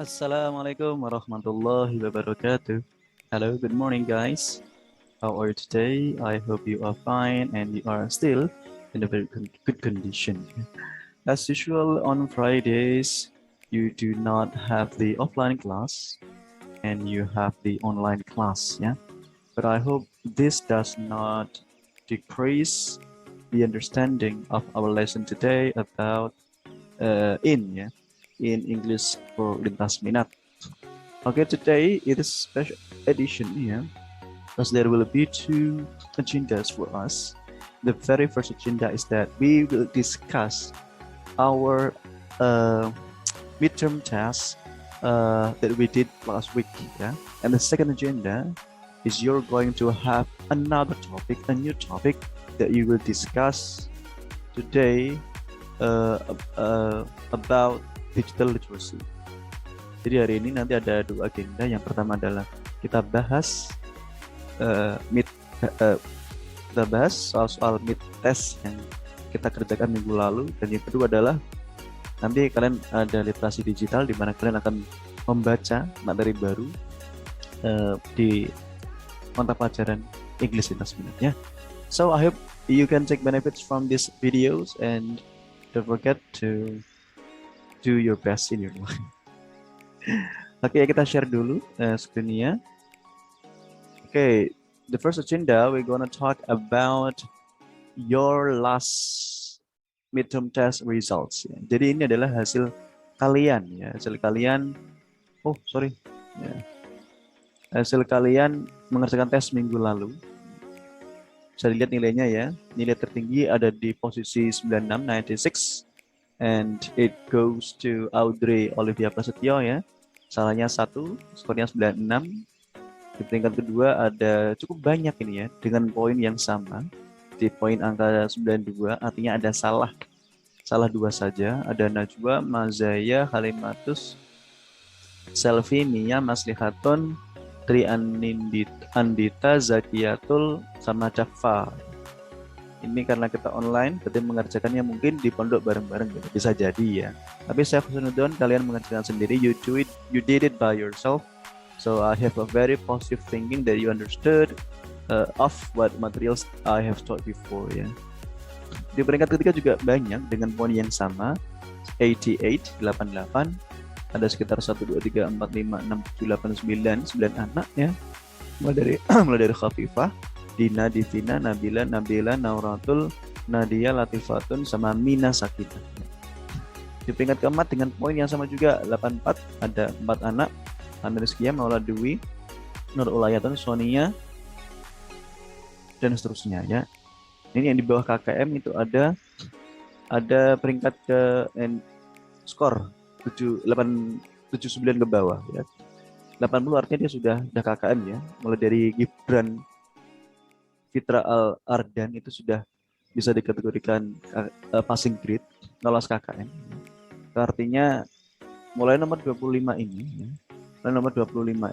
Assalamualaikum warahmatullahi wabarakatuh. Hello, good morning, guys. How are you today? I hope you are fine and you are still in a very good condition. As usual, on Fridays, you do not have the offline class and you have the online class, yeah? But I hope this does not decrease the understanding of our lesson today about yeah, in English for lintas minat. Okay, today it is special edition here, because there will be two agendas for us. The very first agenda is that we will discuss our uh, midterm tasks that we did last week. Yeah, and the second agenda is you're going to have another topic, a new topic that you will discuss today uh, about digital literacy. Jadi hari ini nanti ada dua agenda. Yang pertama adalah kita bahas mid uh, kita bahas soal mid test yang kita kerjakan minggu lalu, dan yang kedua adalah nanti kalian ada literasi digital di mana kalian akan membaca materi baru di mata pelajaran English lintas minat ya. So I hope you can take benefits from these videos and don't forget to do your best in your life. Oke, kita share dulu screen-nya. Oke, the first agenda we're gonna talk about your last midterm test results. Ya. Jadi ini adalah hasil kalian ya, hasil kalian. Oh, sorry. Ya. Hasil kalian mengerjakan tes minggu lalu. Bisa dilihat nilainya ya. Nilai tertinggi ada di posisi 96, and it goes to Audrey Olivia Prasetyo ya. Salahnya 1, skornya 96. Di peringkat kedua ada cukup banyak ini ya, dengan poin yang sama. Di poin angka 92, artinya ada salah 2 saja. Ada Najwa, Mazaya, Halimatus, Selvi, Mia, Maslihatun, Tri Andita, Zakiatul, sama Cafa. Ini karena kita online, berarti mengerjakannya mungkin di pondok bareng-bareng, bisa jadi ya. Tapi saya khusnudon kalian mengerjakan sendiri, you did it by yourself. So I have a very positive thinking that you understood of what materials I have taught before ya. Di peringkat ketiga juga banyak dengan poin yang sama, 88, 88. Ada sekitar 1, 2, 3, 4, 5, 6, 7, 8, 9 anak ya. Mulai dari Khafifah, Dina, Divina, Nabila, Nauratul, Nadia, Latifatun, sama Mina Sakita. Di peringkat keempat dengan poin yang sama juga, 84, ada 4 anak, Andreskia, Maula Dewi, Nur Ulayatun, Sonia, dan seterusnya ya. Ini yang di bawah KKM itu ada peringkat ke skor 79 ke bawah ya. 80 artinya dia sudah KKM ya. Mulai dari Gibran Fitra Al-Ardan itu sudah bisa dikategorikan passing grade, lolos KKM. Artinya mulai nomor 25 ini ya. Nomor 25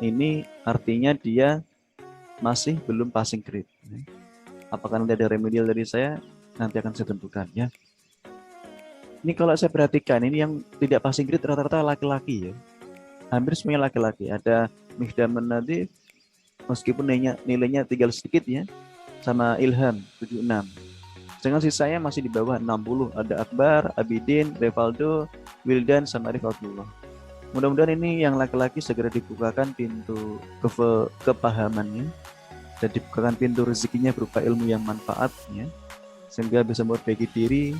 ini artinya dia masih belum passing grade. Apakah nanti ada remedial dari saya? Nanti akan saya tentukan ya. Ini kalau saya perhatikan, ini yang tidak passing grade rata-rata laki-laki ya. Hampir semuanya laki-laki. Ada Mihdaman Nadif, meskipun nilainya tinggal sedikit ya, sama Ilham 76. Sedangkan sisanya masih di bawah 60. Ada Akbar, Abidin, Revaldo, Wildan, sama Arif Abdullah. Mudah-mudahan ini yang laki-laki segera dibukakan pintu kepahamannya dan dibukakan pintu rezekinya berupa ilmu yang manfaatnya, sehingga bisa memperbaiki diri.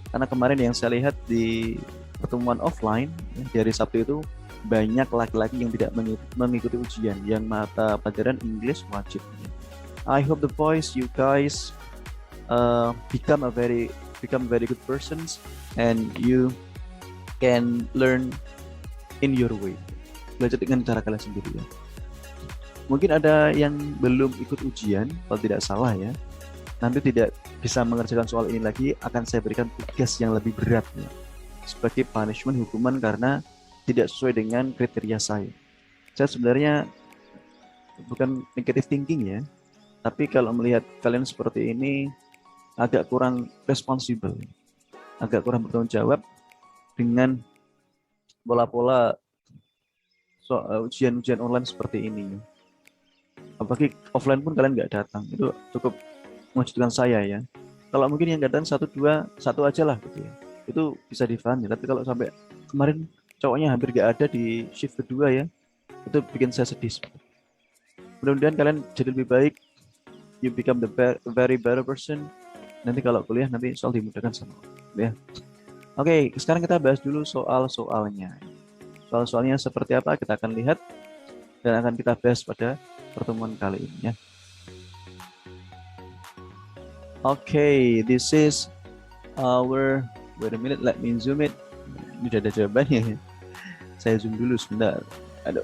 Karena kemarin yang saya lihat di pertemuan offline ya, di hari Sabtu itu banyak laki-laki yang tidak mengikuti ujian yang mata pelajaran English wajib. I hope the boys, you guys become very good persons and you can learn in your way. Belajar dengan cara kalian sendiri ya. Mungkin ada yang belum ikut ujian, kalau tidak salah ya. Nanti tidak bisa mengerjakan soal ini lagi, akan saya berikan tugas yang lebih berat ya. Sebagai punishment, hukuman karena tidak sesuai dengan kriteria saya. Saya sebenarnya bukan negative thinking ya, tapi kalau melihat kalian seperti ini, agak kurang responsibel, agak kurang bertanggung jawab dengan pola-pola ujian-ujian online seperti ini. Apalagi offline pun kalian nggak datang, itu cukup mengejutkan saya ya. Kalau mungkin yang datang satu dua, satu aja lah gitu ya, itu bisa difahami. Tapi kalau sampai kemarin cowoknya hampir nggak ada di shift kedua ya, itu bikin saya sedih. Mudah-mudahan kalian jadi lebih baik, you become the very better person. Nanti kalau kuliah nanti soal dimudahkan sama ya. Oke, sekarang kita bahas dulu soal-soalnya. Soal-soalnya seperti apa kita akan lihat dan akan kita bahas pada pertemuan kali ini ya. Oke, this is our, wait a minute, let me zoom it. Ini udah ada jawabannya. Saya zoom dulu sebentar. Aduh.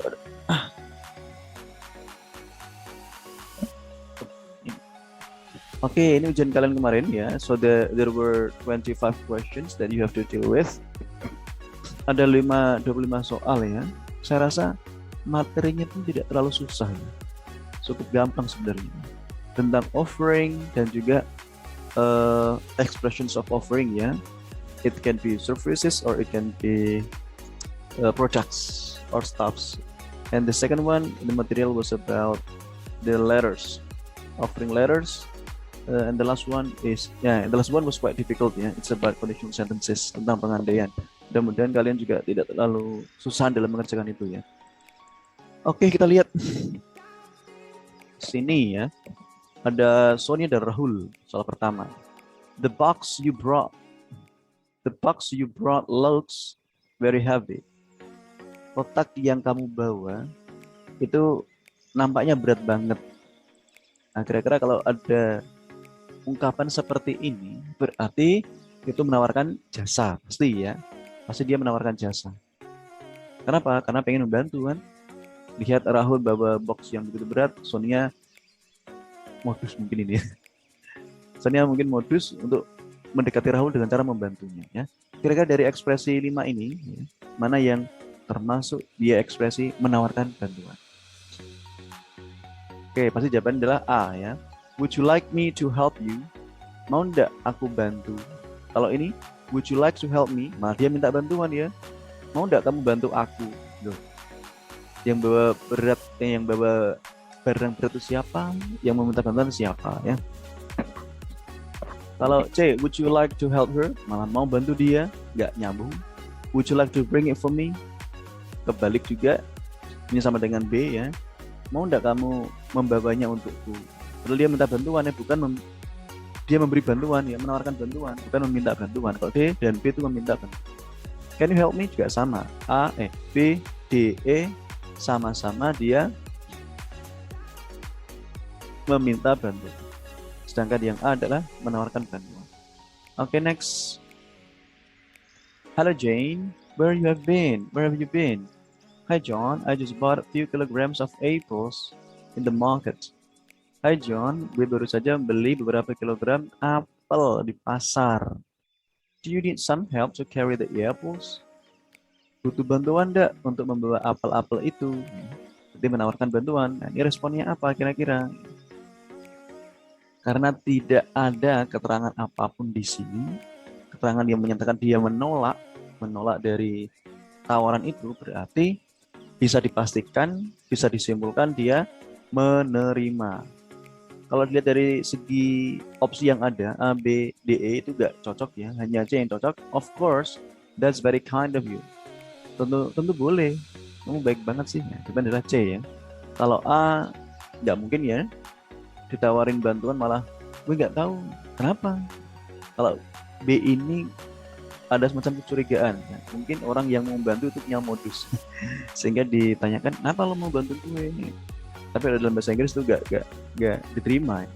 Oke, ini ujian kalian kemarin ya. So there were 25 questions that you have to deal with. Ada 25 soal ya. Saya rasa materinya pun tidak terlalu susah ya. Cukup gampang sebenarnya. Tentang offering dan juga expressions of offering ya. It can be services or it can be products or stuffs. And the second one, the material was about the letters, offering letters. And the last one was quite difficult ya. It's about conditional sentences, tentang pengandaian. Mudah-mudahan kalian juga tidak terlalu susah dalam mengerjakan itu ya. Oke, kita lihat sini ya. Ada Sonia dan Rahul. Soal pertama. The box you brought looks very heavy. Kotak yang kamu bawa itu nampaknya berat banget. Nah, kira-kira kalau ada ungkapan seperti ini berarti itu menawarkan jasa, pasti ya. Pasti dia menawarkan jasa. Kenapa? Karena pengen membantu kan. Lihat Rahul bawa box yang begitu berat, Sonia modus mungkin ini ya. Sonia mungkin modus untuk mendekati Rahul dengan cara membantunya ya. Kira-kira dari ekspresi 5 ini ya, mana yang termasuk dia ekspresi menawarkan bantuan? Oke, pasti jawabannya adalah A ya. Would you like me to help you? Mau nggak aku bantu? Kalau ini, would you like to help me? Malah dia minta bantuan ya. Mau nggak kamu bantu aku? Loh. Yang bawa barang berat itu siapa? Yang meminta bantuan siapa ya? Kalau C, would you like to help her? Malah mau bantu dia, nggak nyambung. Would you like to bring it for me? Kebalik juga. Ini sama dengan B ya. Mau nggak kamu membawanya untukku? Padahal dia minta bantuan ya, bukan dia memberi bantuan ya, menawarkan bantuan, bukan meminta bantuan. Kalau D dan B itu meminta bantuan. Can you help me juga sama. B, D, E sama-sama dia meminta bantuan. Sedangkan yang A adalah menawarkan bantuan. Okay, next. Hello Jane, where you have been? Where have you been? Hi John, I just bought a few kilograms of apples in the market. Hai John, gue baru saja beli beberapa kilogram apel di pasar. Do you need some help to carry the apples? Butuh bantuan enggak untuk membawa apel-apel itu? Dia menawarkan bantuan. Nah, ini responnya apa kira-kira? Karena tidak ada keterangan apapun di sini, keterangan yang menyatakan dia menolak dari tawaran itu, berarti bisa dipastikan, bisa disimpulkan dia menerima. Kalau dilihat dari segi opsi yang ada, A, B, D, E itu nggak cocok ya, hanya C yang cocok. Of course, that's very kind of you. Tentu boleh, kamu baik banget sih. Ya, itu adalah C ya. Kalau A, nggak mungkin ya, ditawarin bantuan malah gue nggak tahu kenapa. Kalau B ini ada semacam kecurigaan, ya. Mungkin orang yang mau membantu itu punya modus, sehingga ditanyakan, kenapa lo mau bantu gue? Tapi dalam bahasa Inggris itu gak diterima ya.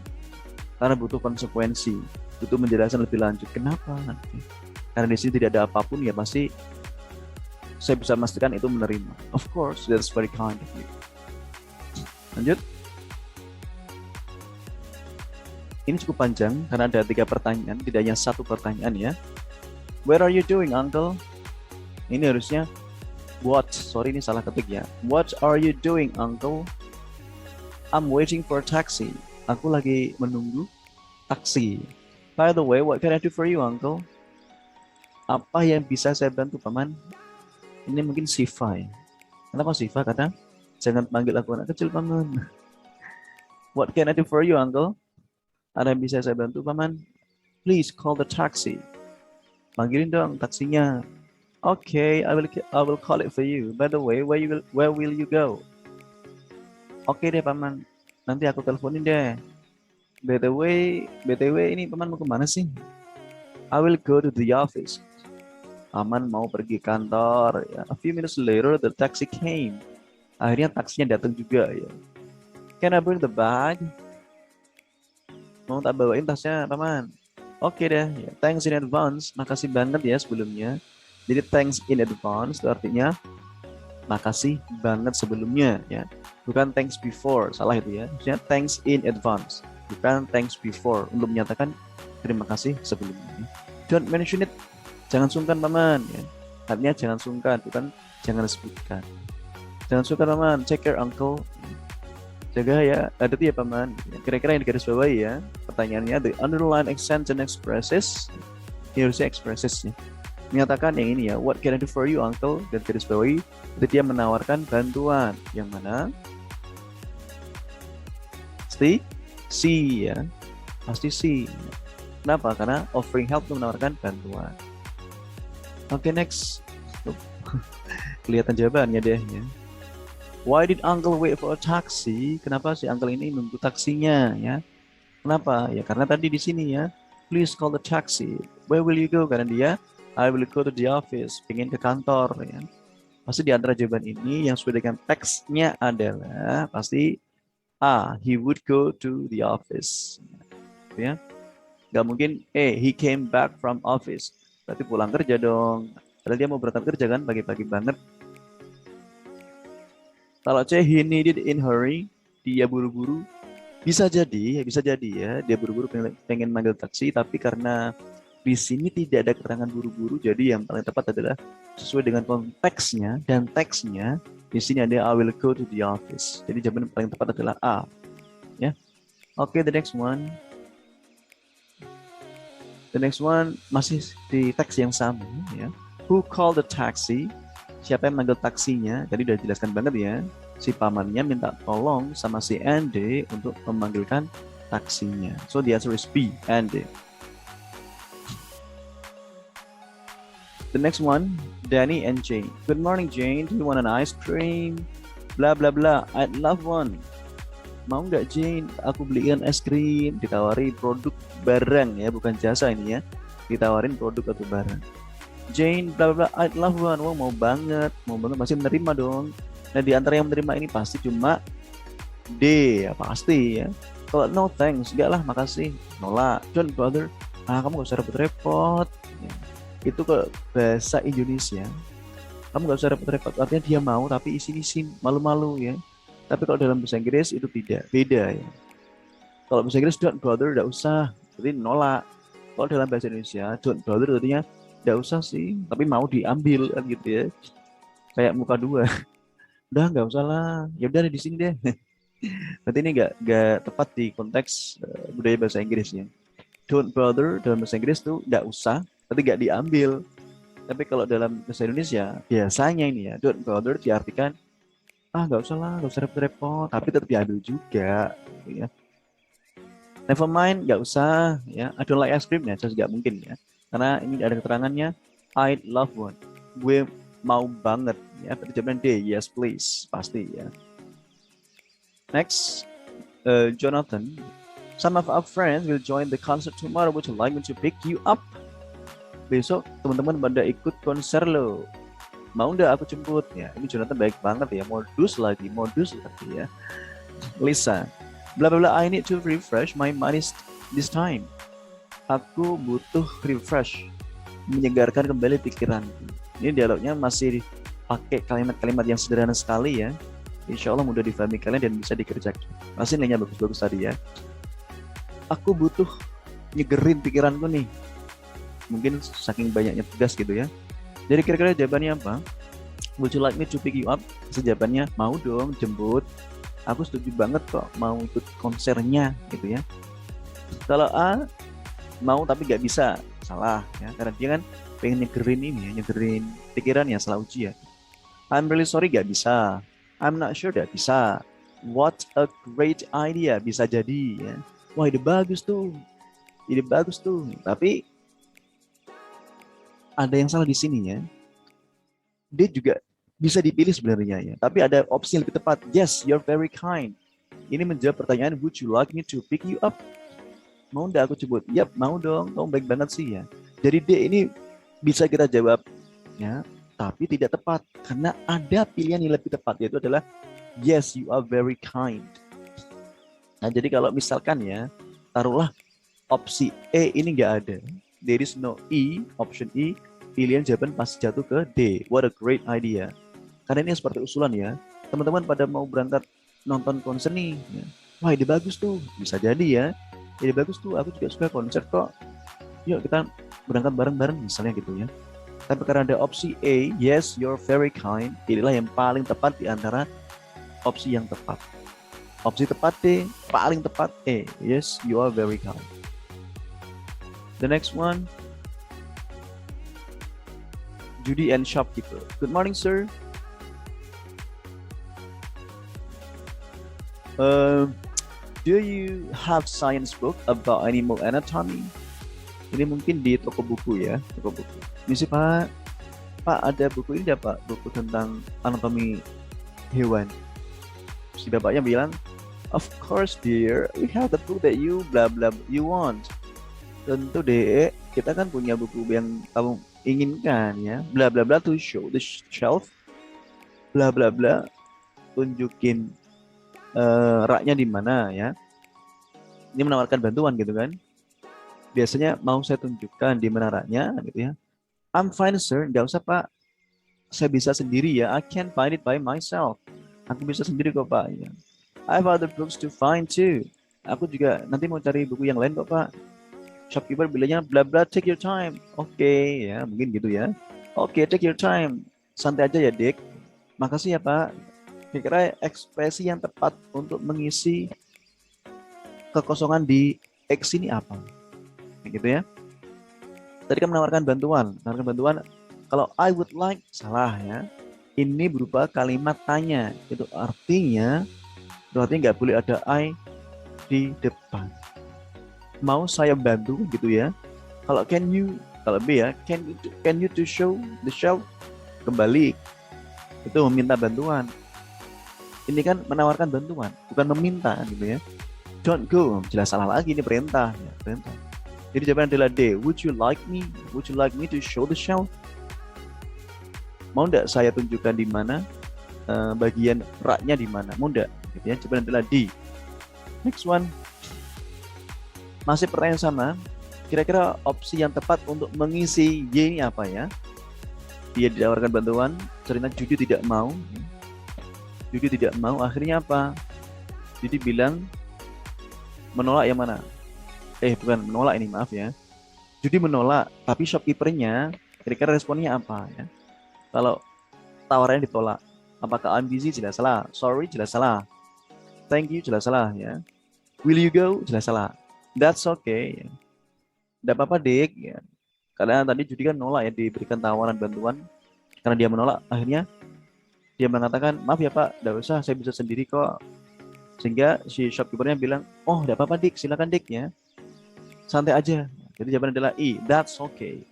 Karena butuh konsekuensi, butuh penjelasan lebih lanjut kenapa nanti. Karena di sini tidak ada apapun ya, pasti saya bisa memastikan itu menerima. Of course, that's very kind of you. Lanjut. Ini cukup panjang karena ada 3 pertanyaan, tidak hanya 1 pertanyaan ya. Where are you doing, uncle? Ini harusnya what? Sorry, ini salah ketik ya. What are you doing, uncle? I'm waiting for a taxi. Aku lagi menunggu taksi. By the way, what can I do for you, Uncle? Apa yang bisa saya bantu, Paman? Ini mungkin Siva ya. Kenapa Siva kata, jangan panggil aku anak kecil, Paman. What can I do for you, Uncle? Ada yang bisa saya bantu, Paman? Please call the taxi. Panggilin dong taksinya. Okay, I will call it for you. By the way, where will you go? Oke deh, Paman. Nanti aku teleponin deh. BTW ini Paman mau kemana sih? I will go to the office. Paman mau pergi kantor. Ya. A few minutes later, the taxi came. Akhirnya taksinya datang juga ya. Can I bring the bag? Mau tak bawain tasnya, Paman? Oke deh. Ya. Thanks in advance. Makasih banget ya sebelumnya. Jadi thanks in advance itu artinya makasih banget sebelumnya ya. Bukan thanks before, salah itu ya. Maksudnya thanks in advance, bukan thanks before, untuk menyatakan terima kasih sebelumnya. Don't mention it, jangan sungkan Paman ya. Artinya jangan sungkan, bukan jangan sebutkan. Jangan sungkan Paman, check your uncle. Jaga ya, ada tuh ya Paman. Kira-kira yang digaris bawahi ya. Pertanyaannya, the underline accent and expresses. Ini harusnya expresses ya. Menyatakan yang ini ya, what can I do for you, Uncle? Dan garis bawahi, jadi dia menawarkan bantuan. Yang mana? Pasti C ya, pasti C. Kenapa? Karena offering help itu menawarkan bantuan. Oke, next. Kelihatan jawabannya deh ya. Why did Uncle wait for a taxi? Kenapa si Uncle ini nunggu taksinya ya? Kenapa? Ya karena tadi di sini ya. Please call the taxi. Where will you go? Karena dia I will go to the office, pengen ke kantor ya. Pasti di antara jawaban ini yang sesuai dengan teksnya adalah pasti A, he would go to the office. Ya. Gak mungkin he came back from office. Berarti pulang kerja dong. Padahal dia mau berangkat kerja kan pagi-pagi banget. Kalau C, he needed in hurry, dia buru-buru. Bisa jadi ya, dia buru-buru pengen manggil taksi, tapi karena di sini tidak ada keterangan buru-buru, jadi yang paling tepat adalah sesuai dengan konteksnya dan teksnya. Di sini ada I will go to the office. Jadi jawaban paling tepat adalah A. Ya. Oke, the next one. The next one masih di teks yang sama ya. Who called the taxi? Siapa yang manggil taksinya? Tadi udah jelaskan banget ya. Si pamannya minta tolong sama si Andy untuk memanggilkan taksinya. So the answer is B, Andy. The next one, Danny and Jane. Good morning, Jane. Do you want an ice cream? Blah blah blah. I'd love one. Mau nggak Jane? Aku beliin es krim. Ditawari produk barang ya, bukan jasa ini ya. Ditawarin produk atau barang. Jane, blah blah blah. I'd love one. Wah, mau banget pasti menerima dong. Nah di antara yang menerima ini pasti cuma D ya, pasti ya. Kalau no thanks, enggak lah, makasih. Nolak. Don't bother. Kamu gak usah repot-repot. Ya. Itu ke bahasa Indonesia, kamu gak usah repot-repot, artinya dia mau tapi isin-isin, malu-malu ya. Tapi kalau dalam bahasa Inggris itu tidak, beda ya. Kalau bahasa Inggris don't bother, gak usah, jadi nolak. Kalau dalam bahasa Indonesia don't bother artinya gak usah sih, tapi mau diambil kan gitu ya. Kayak muka dua, udah gak usah lah, ya udah di sini deh. Berarti ini gak tepat di konteks budaya bahasa Inggrisnya. Don't bother dalam bahasa Inggris tuh gak usah, tapi gak diambil. Tapi kalau dalam bahasa Indonesia biasanya ini ya, don't bother diartikan gak usah lah, gak usah repot-repot, tapi tetap diambil juga ya. Never mind, gak usah ya. I don't like ice cream ya, jelas gak mungkin ya, karena ini ada keterangannya I'd love one, gue mau banget ya. Berarti jawaban D, yes please, pasti ya. Next, Jonathan. Some of our friends will join the concert tomorrow. Would you like me to pick you up? Besok teman-teman pada ikut konser lo, mau nggak aku jemput ya. Ini Jonathan baik banget ya, modus lagi ya. Lisa, bla bla bla, I need to refresh my mind this time. Aku butuh refresh, menyegarkan kembali pikiranku. Ini dialognya masih pakai kalimat-kalimat yang sederhana sekali ya. Insya Allah mudah difahami kalian dan bisa dikerjakan. Masih nanya bagus-bagus tadi ya. Aku butuh nyegerin pikiranku nih. Mungkin saking banyaknya tugas gitu ya. Jadi kira-kira jawabannya apa? Would you like me to pick you up? Jawabannya mau dong, jemput. Aku setuju banget kok mau ikut konsernya gitu ya. Kalau A, mau tapi nggak bisa, salah ya, karena dia kan pengen nyegerin ini ya, nyegerin pikirannya setelah ujian. I'm really sorry, nggak bisa. I'm not sure, nggak bisa. What a great idea, bisa jadi ya. Wah, ide bagus tuh, tapi ada yang salah di sini ya. Dia juga bisa dipilih sebenarnya ya, tapi ada opsi yang lebih tepat. Yes, you're very kind. Ini menjawab pertanyaan, would you like me to pick you up? Mau nggak aku jemput? Yap, mau dong. Kamu baik banget sih ya. Jadi D ini bisa kita jawab ya, tapi tidak tepat karena ada pilihan yang lebih tepat, yaitu adalah yes, you are very kind. Nah, jadi kalau misalkan ya, taruhlah opsi E ini nggak ada. There is no E, option E, pilihan jawaban pasti jatuh ke D. What a great idea. Karena ini seperti usulan ya. Teman-teman pada mau berangkat nonton konser nih. Ya. Wah, ide bagus tuh. Bisa jadi ya. Ide bagus tuh, aku juga suka konser kok. Yuk kita berangkat bareng-bareng misalnya gitu ya. Tapi karena ada opsi A, yes, you're very kind, pilihlah yang paling tepat di antara opsi yang tepat. Opsi tepat D, paling tepat E, yes, you are very kind. The next one, Judy and shopkeeper. Good morning, sir. Do you have science book about animal anatomy? Ini mungkin di toko buku ya, toko buku. Ini sih Pak ada buku ini Pak, buku tentang anatomi hewan. Si bapaknya bilang, of course dear, we have the book that you blah blah you want. Tentu deh, kita kan punya buku yang kamu inginkan ya, bla bla bla to show the shelf, bla bla bla, tunjukin raknya di mana ya. Ini menawarkan bantuan gitu kan. Biasanya mau saya tunjukkan di mana raknya gitu ya. I'm fine sir, nggak usah Pak, saya bisa sendiri ya. I can find it by myself. Aku bisa sendiri kok Pak ya. I have other books to find too. Aku juga nanti mau cari buku yang lain kok Pak. Shopkeeper bilangnya bla bla, take your time. Oke, ya, mungkin gitu ya. Oke, take your time. Santai aja ya, Dik. Makasih ya, Pak. Kira-kira ekspresi yang tepat untuk mengisi kekosongan di X ini apa? Gitu ya. Tadi kan menawarkan bantuan. Kalau I would like, salah ya. Ini berupa kalimat tanya. Itu artinya berarti nggak boleh ada I di depan. Mau saya bantu gitu ya. Kalau can you, kalau B ya, can you to show the shelf, kembali itu meminta bantuan. Ini kan menawarkan bantuan, bukan meminta gitu ya. Don't go, jelas salah lagi, ini perintah ya, perintah. Jadi jawaban adalah D. Would you like me to show the shelf? Mau enggak saya tunjukkan di mana bagian raknya di mana? Mau enggak? Gitu ya. Jawaban adalah D. Next one. Masih pertanyaan sama. Kira-kira opsi yang tepat untuk mengisi Y ini apa ya? Dia ditawarkan bantuan, ternyata Judy tidak mau. Akhirnya apa? Judy bilang menolak yang mana? Bukan menolak ini, maaf ya. Judy menolak, tapi shopkeepernya kira-kira responnya apa ya? Kalau tawarannya ditolak, apakah I'm busy? Jelas salah. Sorry, jelas salah. Thank you, jelas salah ya. Will you go? Jelas salah. That's okay. Tidak apa-apa, Dik. Ya. Karena tadi Judy kan nolak ya, diberikan tawaran bantuan. Karena dia menolak, akhirnya dia mengatakan, maaf ya Pak, tidak usah, saya bisa sendiri kok. Sehingga si shopkeepernya bilang, oh tidak apa-apa Dik, silakan Dik ya. Santai aja. Jadi jawabannya adalah I, that's okay.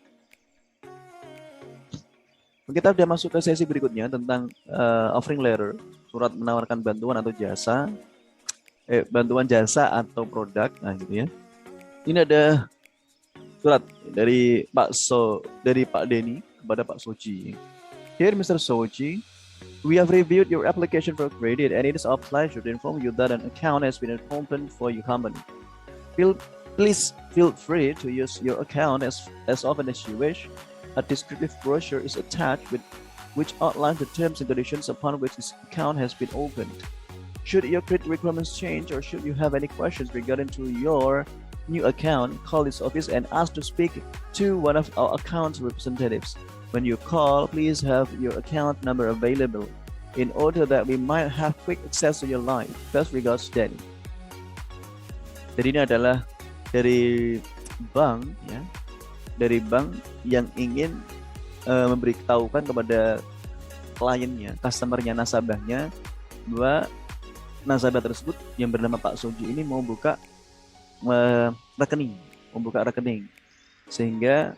Kita sudah masuk ke sesi berikutnya tentang offering letter, surat menawarkan bantuan atau jasa. Bantuan jasa atau produk, nah gitu ya. Ini ada surat dari Pak Denny kepada Pak Soji. Dear Mr. Soji, we have reviewed your application for credit and it is our pleasure to inform you that an account has been opened for your company. Please feel free to use your account as often as you wish. A descriptive brochure is attached which outlines the terms and conditions upon which this account has been opened. Should your credit requirements change or should you have any questions regarding to your new account, call this office and ask to speak to one of our account representatives. When you call, please have your account number available in order that we might have quick access to your line. Best regards, Danny. Jadi ini adalah dari bank ya, dari bank yang ingin memberitahukan kepada kliennya, customernya, nasabahnya bahwa nasabah tersebut yang bernama Pak Soji ini mau buka rekening, sehingga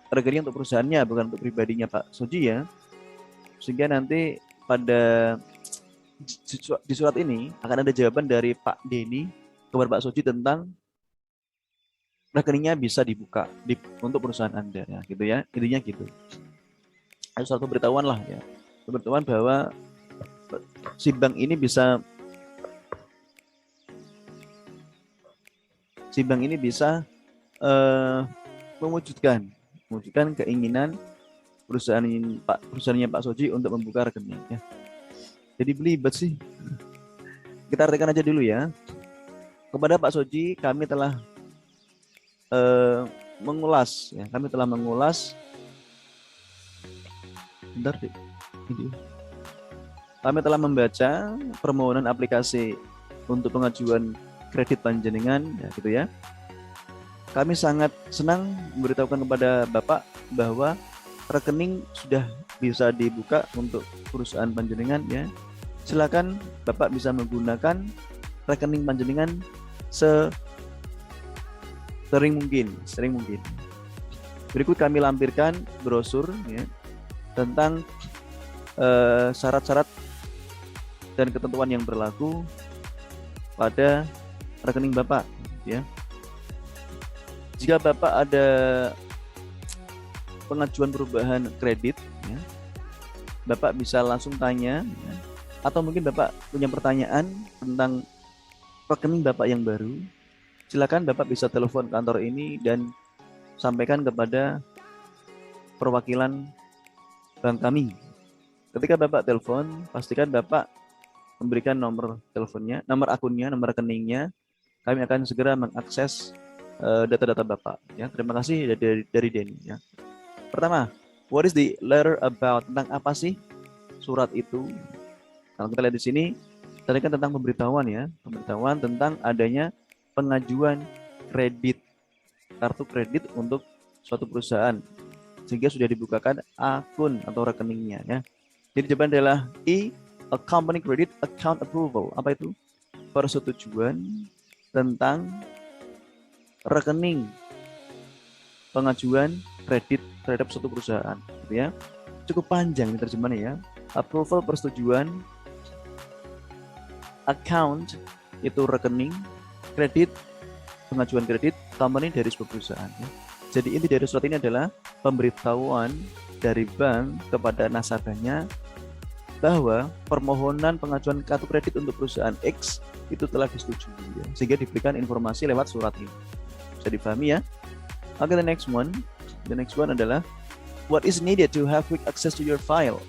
rekening untuk perusahaannya bukan untuk pribadinya Pak Soji ya, sehingga nanti pada di surat ini akan ada jawaban dari Pak Denny kepada Pak Soji tentang rekeningnya bisa dibuka untuk perusahaan Anda ya, gitu ya, intinya gitu. Ada suatu pemberitahuan lah ya, pemberitahuan bahwa si bank ini bisa mewujudkan keinginan perusahaannya Pak Soji untuk membuka rekening ya. Jadi belibet sih. Kita artikan aja dulu ya. Kepada Pak Soji kami telah mengulas ya. Bentar deh. Kami telah membaca permohonan aplikasi untuk pengajuan kredit panjenengan ya gitu ya. Kami sangat senang memberitahukan kepada Bapak bahwa rekening sudah bisa dibuka untuk perusahaan panjenengan ya. Silakan Bapak bisa menggunakan rekening panjenengan sering mungkin. Berikut kami lampirkan brosur ya tentang syarat-syarat dan ketentuan yang berlaku pada rekening Bapak ya. Jika Bapak ada pengajuan perubahan kredit ya, Bapak bisa langsung tanya ya. Atau mungkin Bapak punya pertanyaan tentang rekening Bapak yang baru, silakan Bapak bisa telepon kantor ini dan sampaikan kepada perwakilan bank kami. Ketika Bapak telepon, pastikan Bapak memberikan nomor teleponnya, nomor akunnya, nomor rekeningnya. Kami akan segera mengakses data-data Bapak. Ya, terima kasih dari Denny. Ya. Pertama, what is the letter about? Tentang apa sih surat itu? Kalau kita lihat di sini, tadi kan tentang pemberitahuan ya, pemberitahuan tentang adanya pengajuan kredit, kartu kredit untuk suatu perusahaan, sehingga sudah dibukakan akun atau rekeningnya ya. Jadi jawaban adalah E, a company credit account approval. Apa itu? Persetujuan tentang rekening pengajuan kredit terhadap suatu perusahaan, gitu ya. Cukup panjang ini terjemahannya ya. Approval persetujuan, account itu rekening, kredit pengajuan kredit, company dari sebuah perusahaan. Ya. Jadi inti dari surat ini adalah pemberitahuan dari bank kepada nasabahnya bahwa permohonan pengajuan kartu kredit untuk perusahaan X itu telah disetujui ya, sehingga diberikan informasi lewat surat ini. Bisa dipahami ya? Oke, the next one adalah what is needed to have quick access to your file.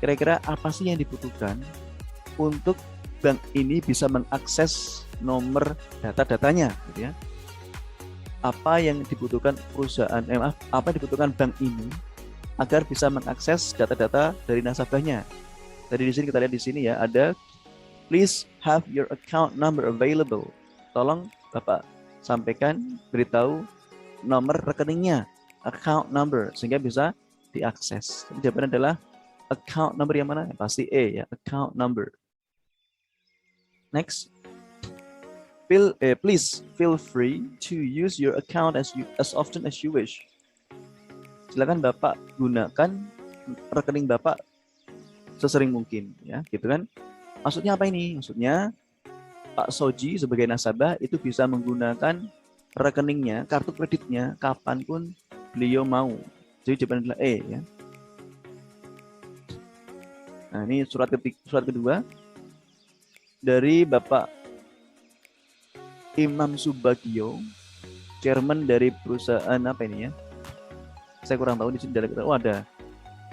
Kira-kira apa sih yang dibutuhkan untuk bank ini bisa mengakses nomor data-datanya gitu ya. Apa yang dibutuhkan apa yang dibutuhkan bank ini agar bisa mengakses data-data dari nasabahnya. Tadi di sini kita lihat di sini ya, ada please have your account number available. Tolong Bapak sampaikan, beritahu nomor rekeningnya, account number, sehingga bisa diakses. Jadi jawabannya adalah account number yang mana? Pasti E ya, account number. Next. Please feel free to use your account as often as you wish. Silakan Bapak gunakan rekening Bapak sesering mungkin ya, gitu kan. Maksudnya apa ini? Maksudnya Pak Soji sebagai nasabah itu bisa menggunakan rekeningnya, kartu kreditnya kapanpun beliau mau. Jadi jawabannya adalah E ya. Nah, ini surat kedua dari Bapak Imam Subagio, chairman dari perusahaan apa ini ya? Saya kurang tahu di sini ada.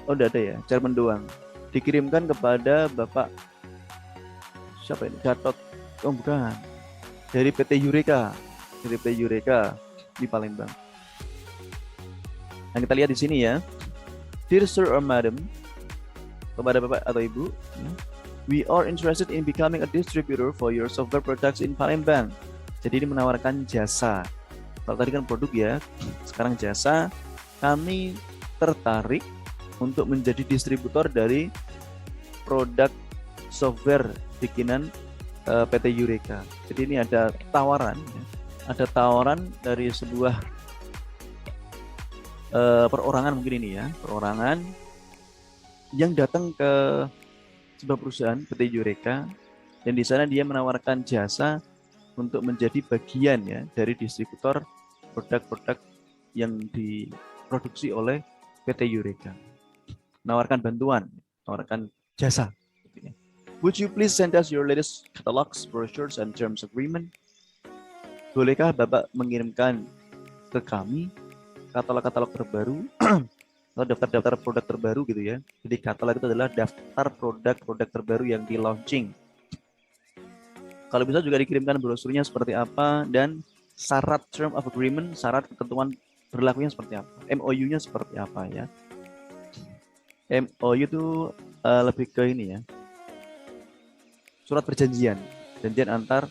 Oh ada ya, chairman doang. Dikirimkan kepada Bapak siapa ini? Gatot. Oh bukan. Dari PT Eureka di Palembang. Nah, kita lihat di sini ya. Dear Sir or Madam, kepada Bapak atau Ibu, we are interested in becoming a distributor for your software products in Palembang. Jadi ini menawarkan jasa Kalau tadi kan produk ya, sekarang jasa. Kami tertarik untuk menjadi distributor dari produk software bikinan PT Eureka. Jadi ini ada tawaran, ya. Ada tawaran dari sebuah perorangan mungkin ini ya, perorangan yang datang ke sebuah perusahaan PT Eureka, dan di sana dia menawarkan jasa untuk menjadi bagian ya dari distributor produk-produk yang diproduksi oleh PT Eureka. Menawarkan bantuan, menawarkan jasa. Would you please send us your latest catalogs, brochures, and terms agreement? Bolehkah Bapak mengirimkan ke kami katalog-katalog terbaru atau daftar-daftar produk terbaru gitu ya. Jadi katalog itu adalah daftar produk-produk terbaru yang di launching. Kalau bisa juga dikirimkan brosurnya seperti apa dan syarat term of agreement, syarat ketentuan berlakunya seperti apa. MOU-nya seperti apa ya. MOU itu lebih ke ini ya. Surat perjanjian antar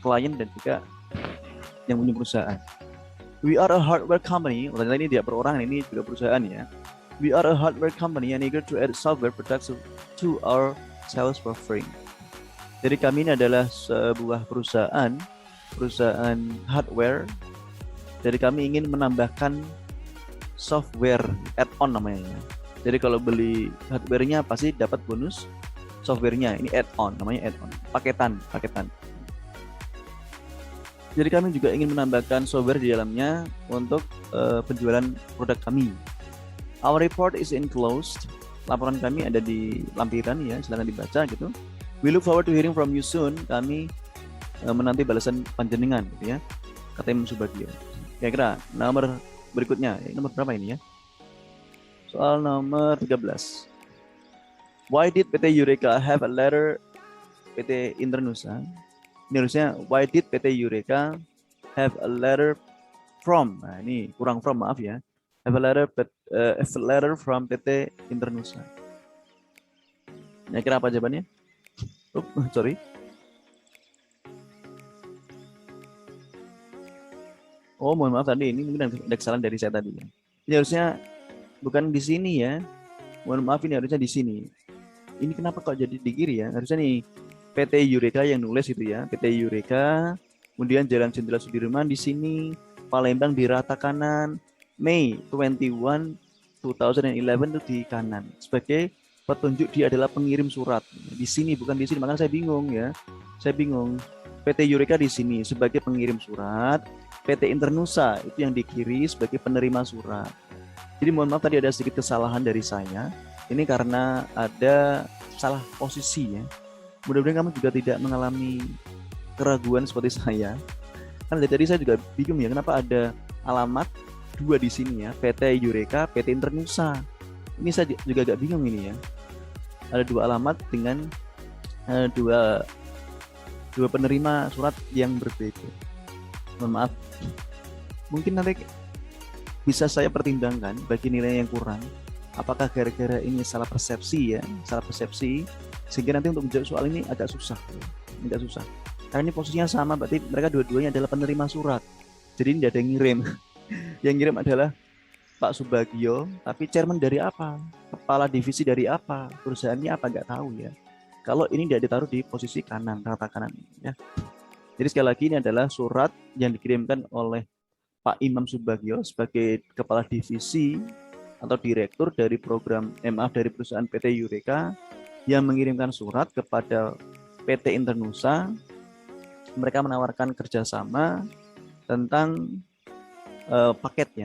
klien dan juga yang punya perusahaan. We are a hardware company. Ternyata ini tidak perorangan, ini juga perusahaan ya. We are a hardware company and eager to add software products to our sales offering. Jadi kami ini adalah sebuah perusahaan hardware. Jadi kami ingin menambahkan software add-on namanya. Jadi kalau beli hardware-nya pasti dapat bonus software-nya. Ini add-on, namanya add-on, paketan. Jadi kami juga ingin menambahkan software di dalamnya untuk penjualan produk kami. Our report is enclosed. Laporan kami ada di lampiran ya, silakan dibaca gitu. We look forward to hearing from you soon. Kami menanti balasan panjenengan gitu ya. Kata Imam Subagio. Kira-kira nomor berikutnya, nomor berapa ini ya? Soal nomor 13. Why did PT Eureka have a letter PT Internusa? Ini harusnya why did PT Eureka have a letter from? Nah, ini kurang from, maaf ya. Have a letter from PT Internusa. Kira apa jawabannya? Sorry. Oh, mohon maaf tadi ini mungkin ada kesalahan dari saya tadi ya. Ini harusnya bukan di sini ya. Mohon maaf, ini harusnya di sini. Ini kenapa kok jadi di kiri ya? Harusnya nih PT Eureka yang nulis itu ya. PT Eureka, kemudian Jalan Jenderal Sudirman di sini, Palembang di rata kanan, May 21, 2011 itu di kanan. Sebagai petunjuk dia adalah pengirim surat. Di sini bukan di sini, makanya saya bingung ya. Saya bingung. PT Eureka di sini sebagai pengirim surat, PT Internusa itu yang di kiri sebagai penerima surat. Jadi mohon maaf tadi ada sedikit kesalahan dari saya. Ini karena ada salah posisi ya. Mudah-mudahan kamu juga tidak mengalami keraguan seperti saya. Karena dari saya juga bingung ya, kenapa ada alamat 2 di sini ya, PT Eureka, PT Internusa. Ini saya juga agak bingung ini ya. Ada 2 alamat dengan dua penerima surat yang berbeda. Mohon maaf. Mungkin nanti bisa saya pertimbangkan bagi nilai yang kurang. Apakah gara-gara ini salah persepsi ya, sehingga nanti untuk menjawab soal ini agak susah. Karena ini posisinya sama, berarti mereka dua-duanya adalah penerima surat. Jadi ini tidak ada yang ngirim. Yang ngirim adalah Pak Subagio, tapi chairman dari apa? Kepala divisi dari apa? Perusahaannya apa? Nggak tahu ya. Kalau ini tidak ditaruh di posisi kanan, rata kanan ya. Jadi sekali lagi ini adalah surat yang dikirimkan oleh Pak Imam Subagio sebagai kepala divisi atau direktur dari dari perusahaan PT Eureka yang mengirimkan surat kepada PT Internusa. Mereka menawarkan kerjasama tentang paket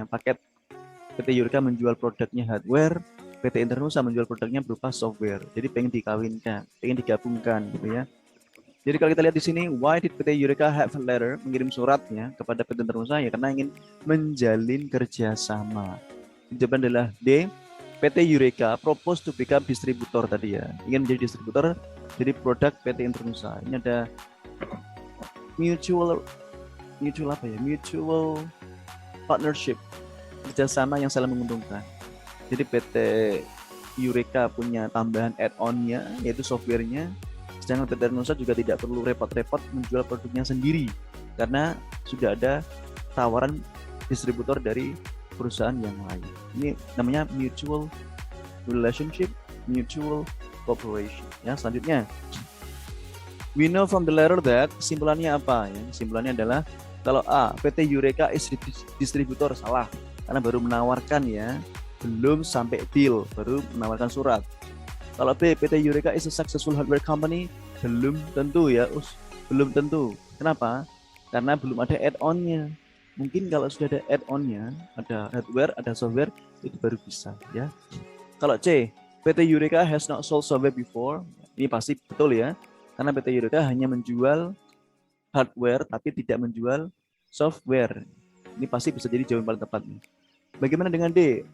PT Eureka menjual produknya hardware, PT Internusa menjual produknya berupa software. Jadi pengen dikawinkan, pengen digabungkan gitu ya. Jadi kalau kita lihat di sini, why did PT Eureka have a letter, mengirim suratnya kepada PT Internusa ya karena ingin menjalin kerjasama. Jawaban adalah D. PT Eureka propose to become distributor tadi ya. Ingin menjadi distributor jadi produk PT Internusa. Ini ada mutual partnership, kerjasama yang saling menguntungkan. Jadi PT Eureka punya tambahan add-on-nya yaitu software-nya, sedangkan PT Internusa juga tidak perlu repot-repot menjual produknya sendiri karena sudah ada tawaran distributor dari perusahaan yang lain. Ini namanya mutual relationship, mutual cooperation. Ya, selanjutnya, we know from the letter that, kesimpulannya apa ya? Kesimpulannya adalah kalau A, PT Eureka is distributor, salah karena baru menawarkan ya, belum sampai deal, baru menawarkan surat. Kalau B, PT Eureka is a successful hardware company, belum tentu ya, belum tentu. Kenapa? Karena belum ada add-on-nya. Mungkin kalau sudah ada add-on-nya, ada hardware, ada software, itu baru bisa ya. Kalau C, PT Eureka has not sold software before, ini pasti betul ya, karena PT Eureka hanya menjual hardware tapi tidak menjual software. Ini pasti bisa jadi jawaban paling tepat nih. Bagaimana dengan D?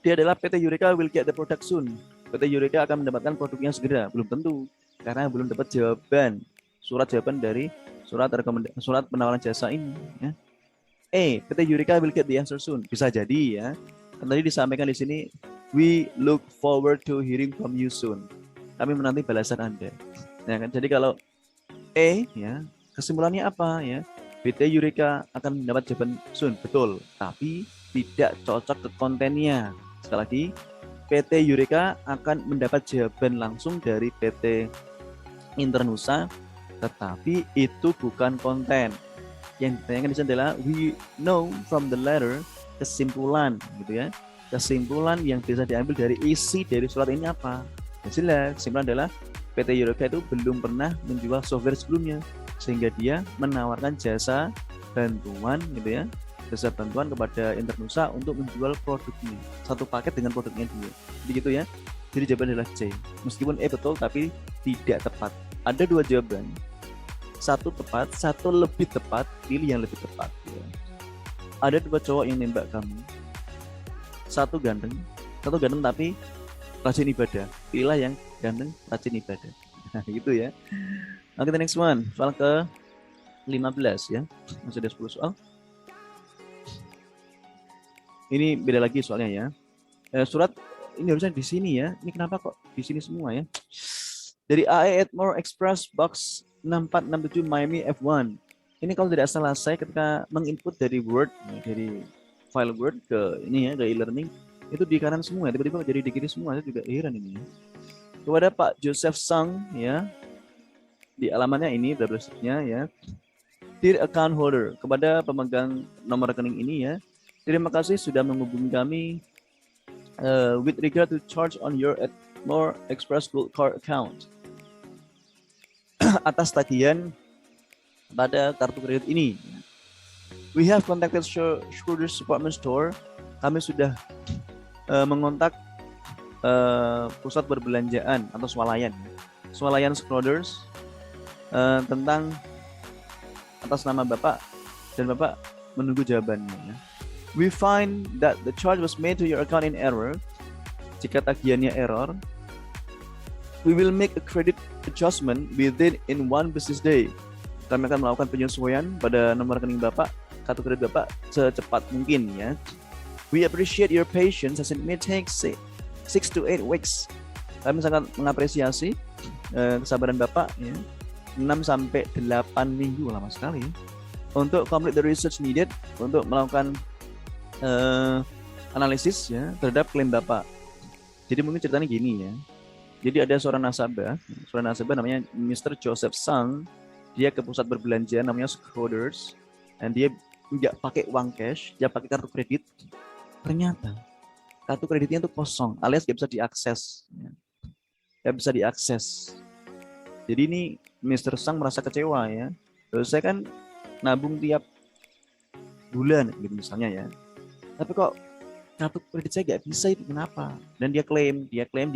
Dia adalah PT Eureka will get the product soon. PT Eureka akan mendapatkan produknya segera. Belum tentu, karena belum dapat jawaban, surat jawaban dari surat penawaran jasa ini. Ya. E, PT Eureka will get the answer soon. Bisa jadi ya. Kan tadi disampaikan di sini, we look forward to hearing from you soon. Kami menanti balasan Anda. Ya kan? Jadi kalau E, ya, kesimpulannya apa ya? PT Eureka akan mendapat jawaban soon, betul. Tapi tidak cocok ke kontennya. Sekali lagi, PT Eureka akan mendapat jawaban langsung dari PT Internusa, tetapi itu bukan konten. Yang ditanyakan di sini adalah we know from the letter, kesimpulan gitu ya. Kesimpulan yang bisa diambil dari isi dari surat ini apa? Jelas, kesimpulan adalah PT Eureka itu belum pernah menjual software sebelumnya, sehingga dia menawarkan jasa bantuan gitu ya. Jasa bantuan kepada Internusa untuk menjual produknya, satu paket dengan produknya dia. Jadi gitu ya. Jadi jawaban adalah C. Meskipun E betul tapi tidak tepat. Ada dua jawaban. Satu tepat, satu lebih tepat, pilih yang lebih tepat ya. Ada dua cowok yang nembak kamu. Satu ganteng tapi rajin ibadah. Pilihlah yang ganteng, rajin ibadah. Nah, gitu ya. Oke, the next one. Soal ke 15 ya. Masih ada 10 soal. Ini beda lagi soalnya ya. Surat ini harusnya di sini ya. Ini kenapa kok di sini semua ya? Dari AE Atmore Express Box 6467 Miami F1. Ini kalau tidak salah saya ketika menginput dari Word, dari file Word ke ini ya, ke e-learning, itu di kanan semua. Tiba-tiba jadi di kiri semua. Saya juga heran ini ya. Kepada Pak Joseph Sang ya. Di alamannya ini berikutnya ya. Dear account holder, kepada pemegang nomor rekening ini ya. Terima kasih sudah menghubungi kami with regard to charge on your Atmore Express Gold Card account. Atas tagihan pada kartu kredit ini. We have contacted Schroeder's Department Store. Kami sudah mengontak pusat perbelanjaan atau swalayan Schroeder's tentang atas nama Bapak, dan Bapak menunggu jawabannya ya. We find that the charge was made to your account in error. Jika tagihannya error, we will make a credit adjustment within 1 business day. Kami akan melakukan penyesuaian pada nomor rekening Bapak, kartu kredit Bapak secepat mungkin ya. We appreciate your patience as it may take 6 to 8 weeks. Kami sangat mengapresiasi kesabaran Bapak ya. 6 sampai 8 minggu, lama sekali. Untuk complete the research needed untuk melakukan analisis ya terhadap klaim Bapak. Jadi mungkin ceritanya gini ya. Jadi ada seorang nasabah namanya Mr. Joseph Sang. Dia ke pusat perbelanjaan namanya Schroeder's, dan dia nggak pakai uang cash, dia pakai kartu kredit. Ternyata kartu kreditnya itu kosong, alias nggak bisa diakses. Nggak bisa diakses. Jadi ini Mr. Sang merasa kecewa ya. Terus saya kan nabung tiap bulan gitu misalnya ya. Tapi kok kartu kredit saya nggak bisa, itu kenapa? Dan dia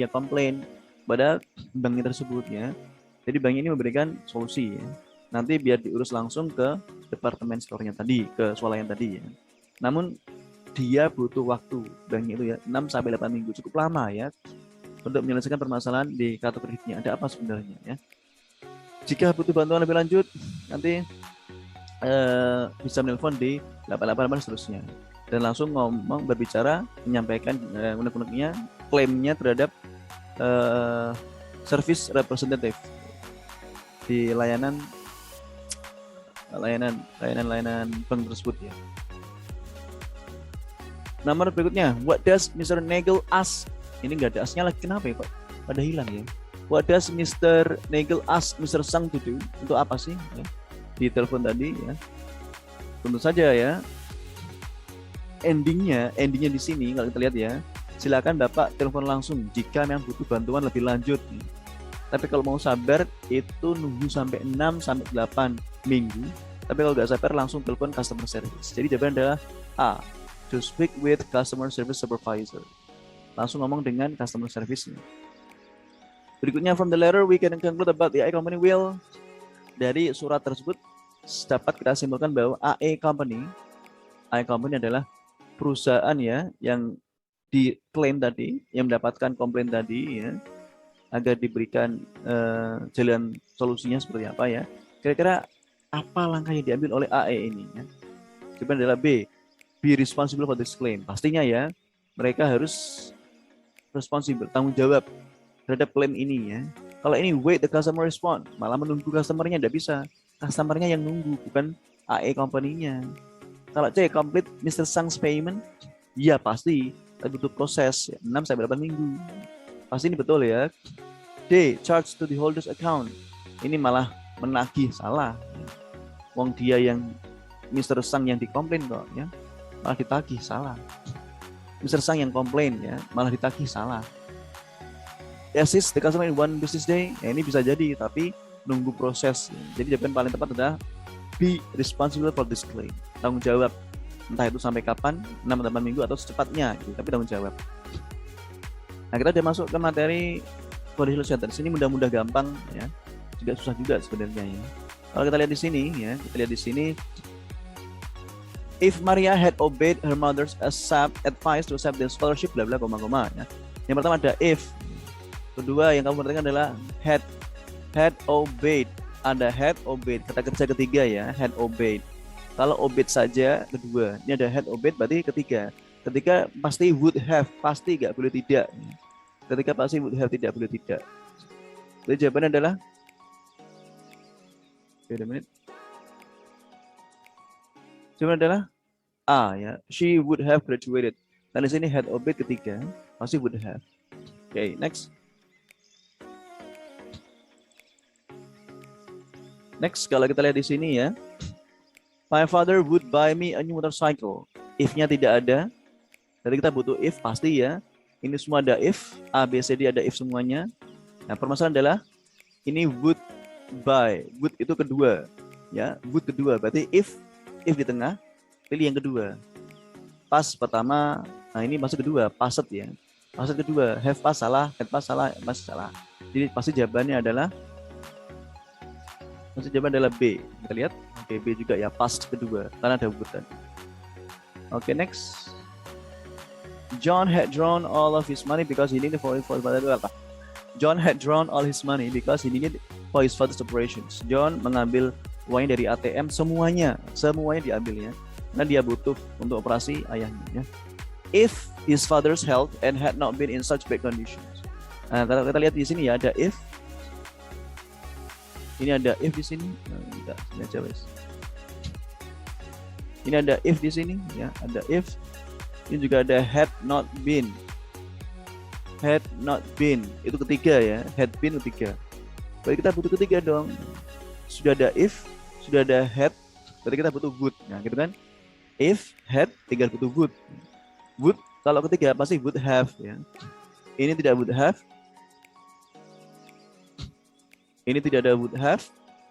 komplain pada banknya tersebut ya. Jadi bank ini memberikan solusi ya. Nanti biar diurus langsung ke departemen store-nya tadi, ke swalayan tadi ya. Namun dia butuh waktu, banknya itu ya 6 sampai 8 minggu, cukup lama ya untuk menyelesaikan permasalahan di kartu kreditnya. Ada apa sebenarnya ya? Jika butuh bantuan lebih lanjut, nanti bisa menelpon di 888 seterusnya. Dan langsung berbicara, menyampaikan unek-uneknya, klaimnya terhadap service representative di layanan layanan bank tersebut ya. Nomor berikutnya, what does Mr. Nagel ask? Ini nggak ada asnya lagi, kenapa ya kok pada hilang ya? What does Mr. Nagel ask Mr. Sang to do? Untuk apa sih ya? Di telepon tadi ya? Tentu saja ya, endingnya di sini kalau kita lihat ya, silakan Bapak telepon langsung jika memang butuh bantuan lebih lanjut. Tapi kalau mau sabar itu nunggu sampai 6 sampai 8 minggu. Tapi kalau nggak sabar langsung telepon customer service. Jadi jawaban adalah A, to speak with customer service supervisor. Langsung ngomong dengan customer service-nya. Berikutnya, from the letter we can conclude about the AE company will. Dari surat tersebut dapat kita simpulkan bahwa AE company adalah perusahaan ya yang diklaim tadi, yang mendapatkan komplain tadi ya, agar diberikan jalan solusinya seperti apa ya. Kira-kira apa langkah yang diambil oleh AE ini ya? Jawaban adalah B, be responsible for this claim. Pastinya ya, mereka harus responsible, tanggung jawab terhadap klaim ini ya. Kalau ini wait the customer respond, malah menunggu customernya, tidak bisa. Customernya yang nunggu, bukan AE company-nya. Kalau C, complete Mr. Sang's payment, ya pasti, tapi butuh proses ya, 6 sampai 8 minggu. Pasti ini betul ya. D, charge to the holder's account. Ini malah menagih, salah. Wong dia yang Mr. Sang yang dikomplain kok ya, malah ditagih, salah. Mr. Sang yang komplain ya, malah ditagih, salah. Assist the customer in one business day, ya, ini bisa jadi, tapi nunggu proses. Jadi jawaban paling tepat adalah be responsible for this claim. Tanggung jawab, entah itu sampai kapan, 6 atau 8 minggu atau secepatnya, gitu, tapi tanggung jawab. Nah, kita udah masuk ke materi conditional sentence. Ini mudah-mudah gampang ya, juga susah juga sebenarnya ya. Kalau kita lihat di sini ya, if Maria had obeyed her mother's advice to accept the scholarship, bla bla koma ya. Yang pertama ada if. Kedua yang kamu perhatikan adalah had obeyed. Ada had obeyed, kata kerja ketiga ya, had obeyed. Kalau obeyed saja kedua, ini ada had obeyed berarti ketiga. Ketika pasti would have, pasti nggak boleh tidak. Ketika pasti would have, tidak boleh tidak. Jadi jawabannya adalah, wait a minute. Jawabannya adalah A ya, she would have graduated. Dan di sini had obeyed ketiga, pasti would have. Oke, next. Next, kalau kita lihat di sini ya, my father would buy me a new motorcycle. If-nya tidak ada, jadi kita butuh if pasti ya. Ini semua ada if, A, B, C, D ada if semuanya. Nah, permasalahan adalah ini would buy, would itu kedua, ya, would kedua. Berarti if di tengah, pilih yang kedua. Pas pertama, nah ini masuk kedua, past ya. Past kedua, have pas salah, had pas salah, pas salah. Jadi pasti jawabannya adalah B. Kita lihat, oke, B juga ya, past kedua, karena ada would tadi. Oke, next. John had drawn all of his money because he needed for his father's apa? John had drawn all his money because he needed for his father's operations. John mengambil uangnya dari ATM, semuanya diambil ya, karena dia butuh untuk operasi ayahnya. Ya. If his father's health and had not been in such bad conditions. Nah, kalau kita lihat di sini ya ada if. Ini ada if di sini. Nah, enggak, ini aja wes. Ini ada if di sini ya, ada if. Ini juga ada had not been. Had not been itu ketiga ya, had been ketiga. Berarti kita butuh ketiga dong. Sudah ada if, sudah ada had, berarti kita butuh would. Nah, gitu kan? If, had, tinggal butuh would. Would kalau ketiga pasti would have ya. Ini tidak would have. Ini tidak ada would have.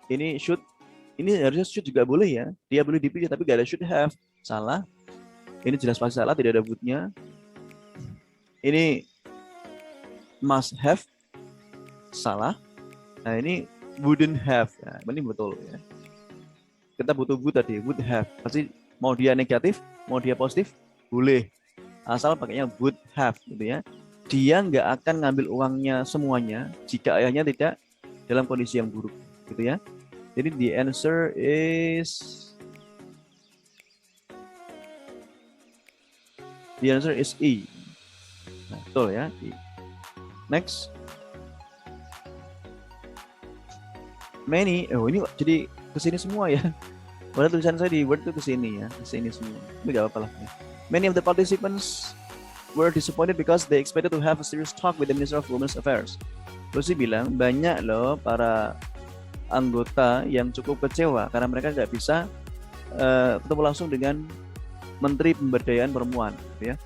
Ini should. Ini harusnya should juga boleh ya. Dia boleh dipilih tapi gak ada should have. Salah. Ini jelas pasti salah, tidak ada would-nya. Ini must have. Salah. Nah, ini wouldn't have. Nah, ini betul ya. Kita butuh would tadi, would have. Pasti mau dia negatif, mau dia positif, boleh. Asal pakainya would have gitu ya. Dia nggak akan ngambil uangnya semuanya jika ayahnya tidak dalam kondisi yang buruk gitu ya. Jadi the answer is E. Nah, betul ya. E. Next. Many, ini jadi kesini semua ya. Padahal tulisan saya di Word itu ke sini ya, ke sini semua. Tapi nggak apa-apa lah. Ya. Many of the participants were disappointed because they expected to have a serious talk with the Minister of Women's Affairs. Lucy bilang banyak loh para anggota yang cukup kecewa karena mereka nggak bisa ketemu langsung dengan Menteri Pemberdayaan Perempuan, gitu ya.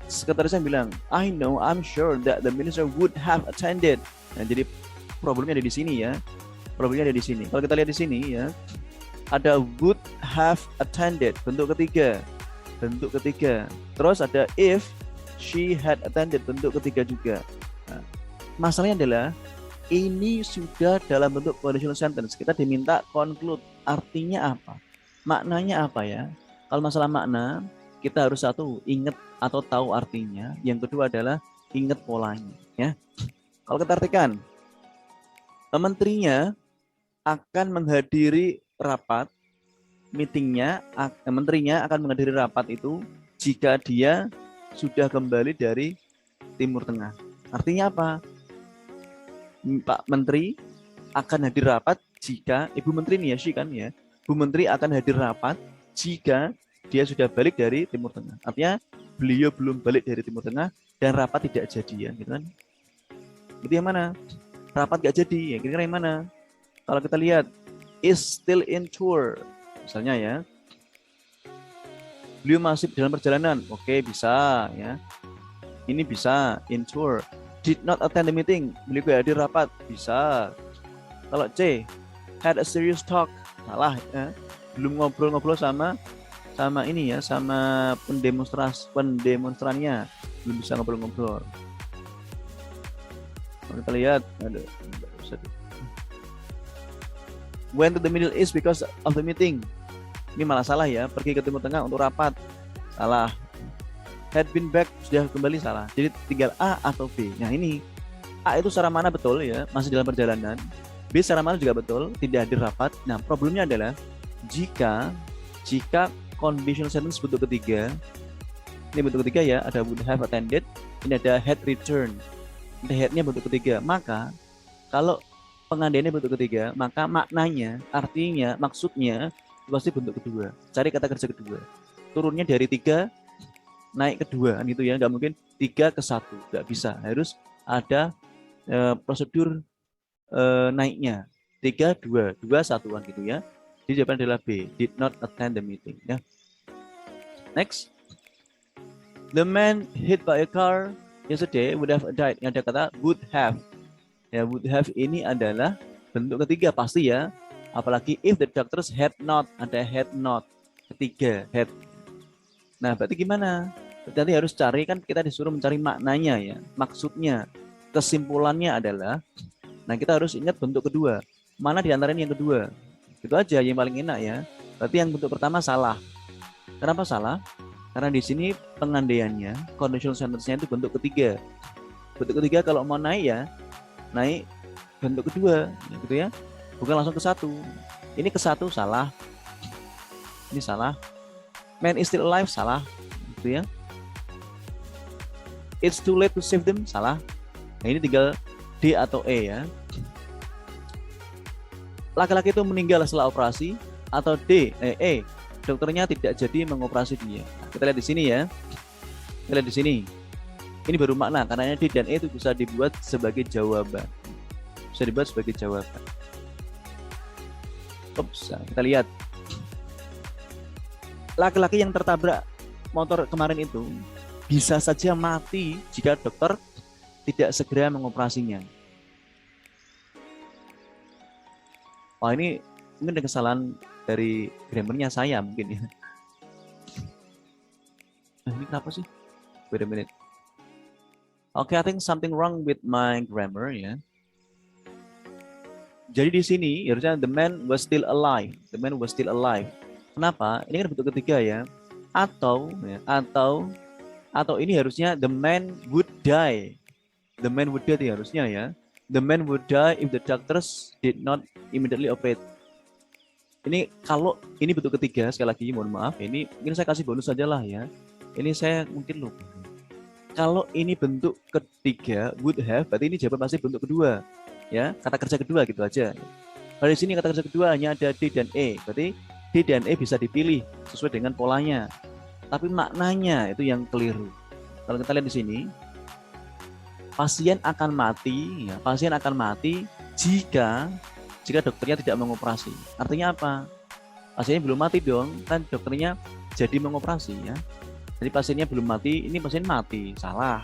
Sekretarisnya bilang, I'm sure that the minister would have attended. Nah, jadi problemnya ada di sini ya. Problemnya ada di sini. Kalau kita lihat di sini ya, ada would have attended, bentuk ketiga. Bentuk ketiga. Terus ada if she had attended, bentuk ketiga juga. Nah, masalahnya adalah ini sudah dalam bentuk conditional sentence. Kita diminta conclude. Artinya apa? Maknanya apa ya? Kalau masalah makna, kita harus satu, ingat atau tahu artinya. Yang kedua adalah ingat polanya. Ya. Kalau kita artikan, menterinya akan menghadiri rapat, menterinya akan menghadiri rapat itu jika dia sudah kembali dari Timur Tengah. Artinya apa? Pak Menteri akan hadir rapat jika, Ibu Menteri nih ya, she kan ya, Bu Menteri akan hadir rapat jika dia sudah balik dari Timur Tengah. Artinya beliau belum balik dari Timur Tengah dan rapat tidak jadi ya, gitu kan? Berarti yang mana? Rapat gak jadi, ya kira-kira yang mana? Kalau kita lihat is still in tour, misalnya ya, beliau masih dalam perjalanan, oke bisa ya. Ini bisa in tour. Did not attend the meeting, beliau gak hadir rapat, bisa. Kalau C, had a serious talk, salah ya. Belum ngobrol-ngobrol sama ini ya, sama pendemonstrannya, belum bisa ngobrol-ngobrol. Kalau kita lihat, went to the Middle East because of the meeting. Ini malah salah ya, pergi ke Timur Tengah untuk rapat, salah. Had been back, sudah kembali, salah. Jadi tinggal A atau B. Nah ini A itu secara mana betul ya, masih dalam perjalanan. B secara mana juga betul, tidak hadir rapat. Nah problemnya adalah jika conditional sentence bentuk ketiga, ini bentuk ketiga ya, ada would have attended, ini ada had returned, ini headnya bentuk ketiga, maka kalau pengandaiannya bentuk ketiga, maka maknanya, artinya, maksudnya pasti bentuk kedua. Cari kata kerja kedua, turunnya dari 3 naik ke 2 gitu ya, nggak mungkin 3 ke 1, nggak bisa, harus ada prosedur naiknya 3, 2, 2, 1 gitu ya. Jadi jawaban adalah B, did not attend the meeting ya. Next, the man hit by a car yesterday would have died. Yang ada kata would have. Ya, would have ini adalah bentuk ketiga pasti ya. Apalagi if the doctors had not, ada had not. Ketiga, had. Nah, berarti gimana? Berarti harus cari, kan kita disuruh mencari maknanya ya, maksudnya. Kesimpulannya adalah, nah kita harus ingat bentuk kedua. Mana di antara ini yang kedua? Itu aja yang paling enak ya. Berarti yang bentuk pertama salah. Kenapa salah? Karena di sini pengandaiannya, conditional sentence-nya itu bentuk ketiga. Bentuk ketiga kalau mau naik ya, naik bentuk kedua, gitu ya. Bukan langsung ke 1. Ini ke 1 salah. Ini salah. Man is still alive, salah. Gitu ya. It's too late to save them, salah. Nah ini tinggal D atau E ya. Laki-laki itu meninggal setelah operasi, atau D, E, dokternya tidak jadi mengoperasi dia. Nah, kita lihat di sini ya. Kita lihat di sini. Ini baru makna, karena D dan E itu bisa dibuat sebagai jawaban. Bisa dibuat sebagai jawaban. Oops, kita lihat. Laki-laki yang tertabrak motor kemarin itu bisa saja mati jika dokter tidak segera mengoperasinya. Oh ini mungkin ada kesalahan dari grammarnya saya mungkin ya. Ini kenapa sih? Wait a minute. Okay, I think something wrong with my grammar ya. Jadi di sini harusnya the man was still alive. The man was still alive. Kenapa? Ini kan bentuk ketiga ya. Atau ini harusnya the man would die. The man would die harusnya ya. The man would die if the doctors did not immediately operate. Ini kalau ini bentuk ketiga, sekali lagi mohon maaf, ini mungkin saya kasih bonus saja lah ya. Ini saya mungkin lupa. Kalau ini bentuk ketiga would have, berarti ini jawaban pasti bentuk kedua, ya kata kerja kedua gitu aja. Kalau di sini kata kerja kedua hanya ada D dan E, berarti D D dan E bisa dipilih sesuai dengan polanya. Tapi maknanya itu yang keliru. Kalau kita lihat di sini, pasien akan mati, ya, pasien akan mati jika dokternya tidak mengoperasi. Artinya apa? Pasiennya belum mati dong, kan dokternya jadi mengoperasi ya. Jadi pasiennya belum mati, ini pasien mati, salah.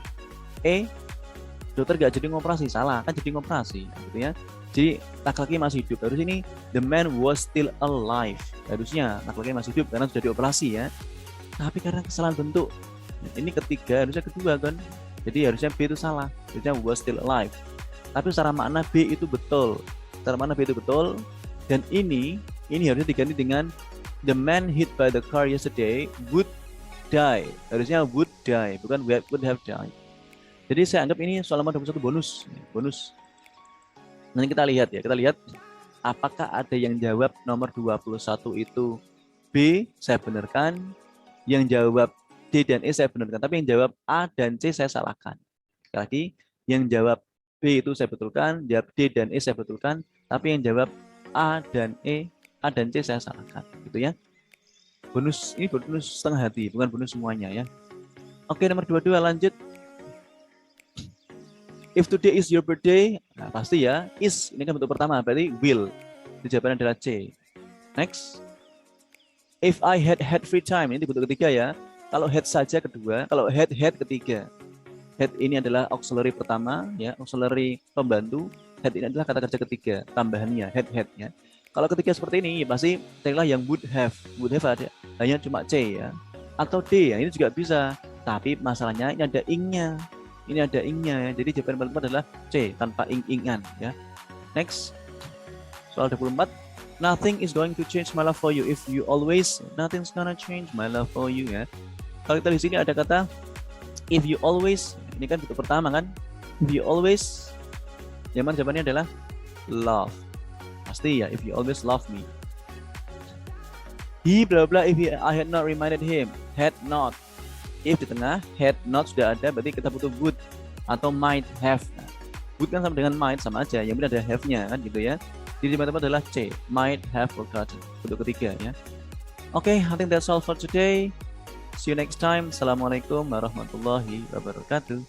Dokter gak jadi ngoperasi, salah, kan jadi ngoperasi, gitu ya. Jadi laki-laki masih hidup. Harus ini the man was still alive. Harusnya laki-laki masih hidup karena sudah dioperasi ya. Tapi karena kesalahan bentuk, ini ketiga, harusnya kedua kan. Jadi harusnya B itu salah, harusnya was still alive. Tapi secara makna B itu betul. Secara makna B itu betul. Dan ini harusnya diganti dengan the man hit by the car yesterday would die. Harusnya would die, bukan would have died. Jadi saya anggap ini soal nomor 21 bonus. Nanti kita lihat ya, apakah ada yang jawab nomor 21 itu B, saya benarkan. Yang jawab D dan E saya benarkan, tapi yang jawab A dan C saya salahkan. Sekali lagi, yang jawab B itu saya betulkan, jawab D dan E saya betulkan, tapi yang jawab A dan C saya salahkan, gitu ya. Bonus ini bonus setengah hati, bukan bonus semuanya ya. Oke, nomor 22 lanjut. If today is your birthday, nah pasti ya, is ini kan bentuk pertama, berarti will. Jawabannya adalah C. Next. If I had free time, ini bentuk ketiga ya. Kalau had saja kedua, kalau had ketiga. Had ini adalah auxiliary pertama ya, auxiliary pembantu. Had ini adalah kata kerja ketiga, tambahannya had ya. Kalau ketiga seperti ini, ya pasti carilah yang would have. Would have ada hanya cuma C ya. Atau D ya, ini juga bisa. Tapi masalahnya ini ada ing-nya. Ini ada ing-nya ya. Jadi jawaban paling tepat adalah C tanpa ing-ingan ya. Next. Soal 24. Nothing is going to change my love for you if you always. Nothing's gonna change my love for you ya. Kalau kita di sini ada kata if you always. Ini kan bentuk pertama kan. If you always. Jawabannya adalah love. Pasti ya, if you always love me. He bla bla if I had not reminded him. Had not. If di tengah, had not sudah ada, berarti kita butuh would atau might have. Nah, would kan sama dengan might, sama aja. Yang benar ada have-nya kan gitu ya. Jadi teman-teman adalah C, might have forgotten. Bentuk ketiga ya. Oke, I think that's all for today. See you next time. Assalamualaikum warahmatullahi wabarakatuh.